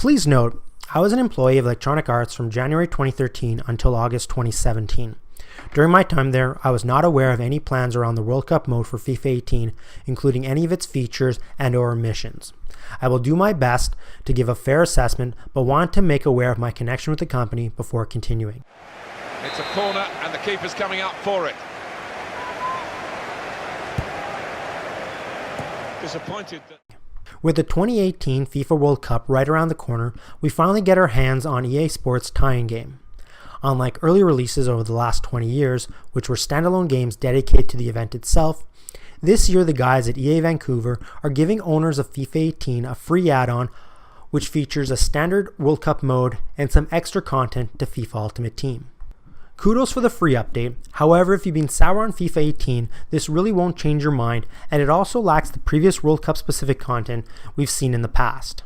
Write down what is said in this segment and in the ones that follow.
Please note, I was an employee of Electronic Arts from January 2013 until August 2017. During my time there, I was not aware of any plans around the World Cup mode for FIFA 18, including any of its features and/or missions. I will do my best to give a fair assessment, but want to make aware of my connection with the company before continuing. It's a corner and the keeper's coming up for it. Disappointed that... With the 2018 FIFA World Cup right around the corner, we finally get our hands on EA Sports tie-in game. Unlike early releases over the last 20 years, which were standalone games dedicated to the event itself, this year the guys at EA Vancouver are giving owners of FIFA 18 a free add-on which features a standard World Cup mode and some extra content to FIFA Ultimate Team. Kudos for the free update. However, if you've been sour on FIFA 18, this really won't change your mind, and it also lacks the previous World Cup specific content we've seen in the past.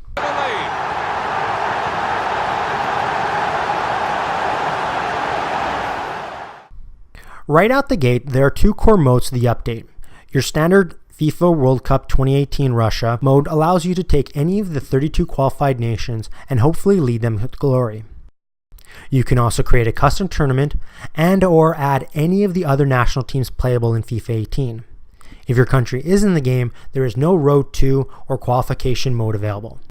Right out the gate, there are two core modes to the update. Your standard FIFA World Cup 2018 Russia mode allows you to take any of the 32 qualified nations and hopefully lead them to glory. You can also create a custom tournament and/or add any of the other national teams playable in FIFA 18. If your country is in the game, there is no Road to or qualification mode available.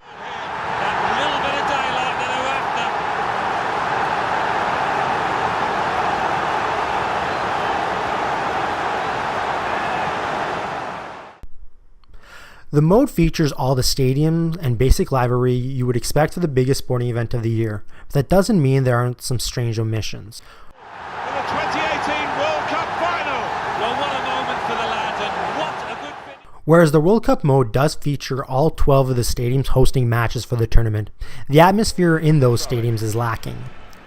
The mode features all the stadiums and basic livery you would expect for the biggest sporting event of the year, but that doesn't mean there aren't some strange omissions. For the 2018 World Cup final! Well, what a moment for the lads, and what a good finish! Whereas the World Cup mode does feature all 12 of the stadiums hosting matches for the tournament, the atmosphere in those stadiums is lacking.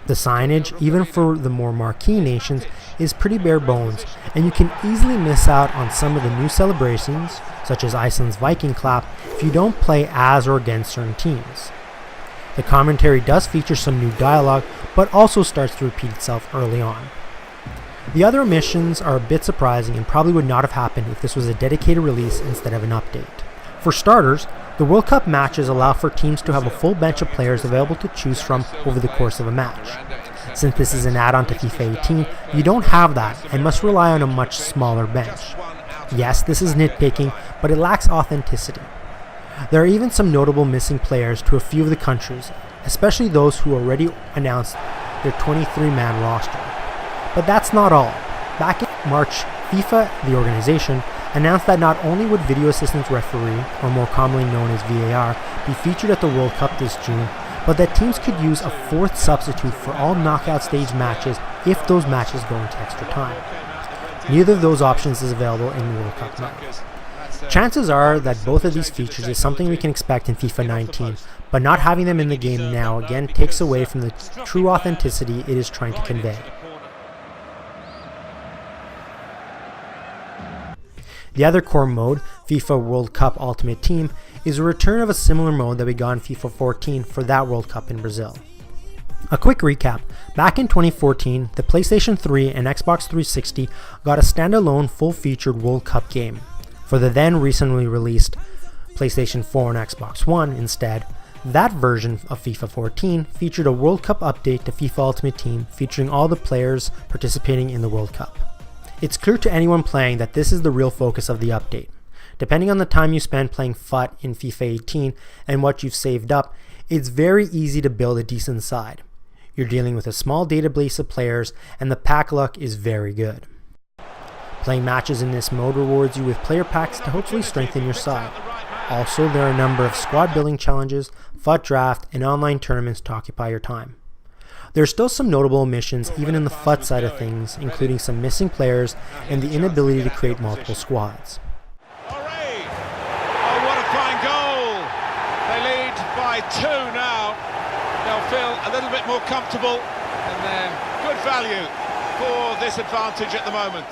The signage, even for the more marquee nations, is pretty bare bones, and you can easily miss out on some of the new celebrations, such as Iceland's Viking clap, if you don't play as or against certain teams. The commentary does feature some new dialogue, but also starts to repeat itself early on. The other omissions are a bit surprising and probably would not have happened if this was a dedicated release instead of an update. For starters, the World Cup matches allow for teams to have a full bench of players available to choose from over the course of a match. Since this is an add-on to FIFA 18, you don't have that and must rely on a much smaller bench. Yes, this is nitpicking, but it lacks authenticity. There are even some notable missing players to a few of the countries, especially those who already announced their 23-man roster. But that's not all. Back in March, FIFA, the organization, announced that not only would video assistance referee, or more commonly known as VAR, be featured at the World Cup this June, but that teams could use a fourth substitute for all knockout stage matches if those matches go into extra time. Neither of those options is available in the World Cup now. Chances are that both of these features is something we can expect in FIFA 19, but not having them in the game now again takes away from the true authenticity it is trying to convey. The other core mode, FIFA World Cup Ultimate Team, is a return of a similar mode that we got in FIFA 14 for that World Cup in Brazil. A quick recap, back in 2014, the PlayStation 3 and Xbox 360 got a standalone full-featured World Cup game. For the then recently released PlayStation 4 and Xbox One instead, that version of FIFA 14 featured a World Cup update to FIFA Ultimate Team featuring all the players participating in the World Cup. It's clear to anyone playing that this is the real focus of the update. Depending on the time you spend playing FUT in FIFA 18 and what you've saved up, it's very easy to build a decent side. You're dealing with a small database of players and the pack luck is very good. Playing matches in this mode rewards you with player packs to hopefully strengthen your side. Also, there are a number of squad building challenges, FUT draft, and online tournaments to occupy your time. There are still some notable omissions even in the FUT side of things, including some missing players and the inability to create multiple squads. Oh, what a fine goal! They lead by 2 now. They'll feel a little bit more comfortable and they're good value for this advantage at the moment.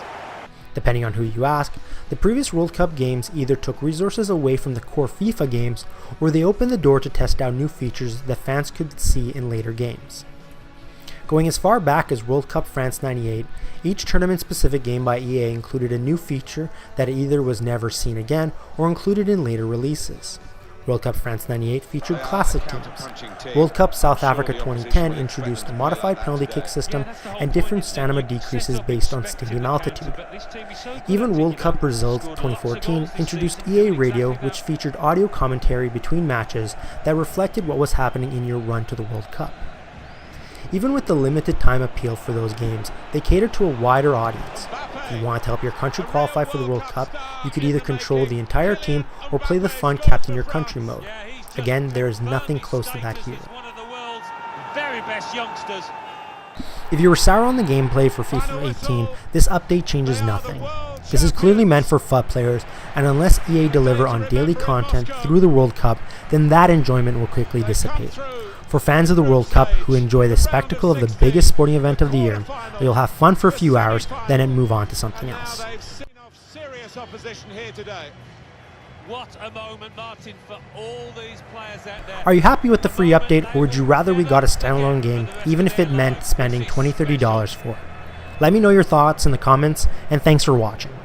Depending on who you ask, the previous World Cup games either took resources away from the core FIFA games or they opened the door to test out new features that fans could see in later games. Going as far back as World Cup France 98, each tournament-specific game by EA included a new feature that either was never seen again or included in later releases. World Cup France 98 featured classic teams. World Cup South Africa 2010 introduced a modified penalty kick system and different stamina decreases based on stadium altitude. Even World Cup Brazil 2014 introduced EA Radio, which featured audio commentary between matches that reflected what was happening in your run to the World Cup. Even with the limited time appeal for those games, they cater to a wider audience. If you want to help your country qualify for the World Cup, you could either control the entire team or play the fun captain your country mode. Again, there is nothing close to that here. If you were sour on the gameplay for FIFA 18, this update changes nothing. This is clearly meant for FUT players, and unless EA deliver on daily content through the World Cup, then that enjoyment will quickly dissipate. For fans of the World Cup who enjoy the spectacle of the biggest sporting event of the year, you'll have fun for a few hours, then move on to something else. What a moment, Martin, for all these players out there. Are you happy with the free update, or would you rather we got a standalone game, even if it meant spending $20–30 for it? Let me know your thoughts in the comments, and thanks for watching.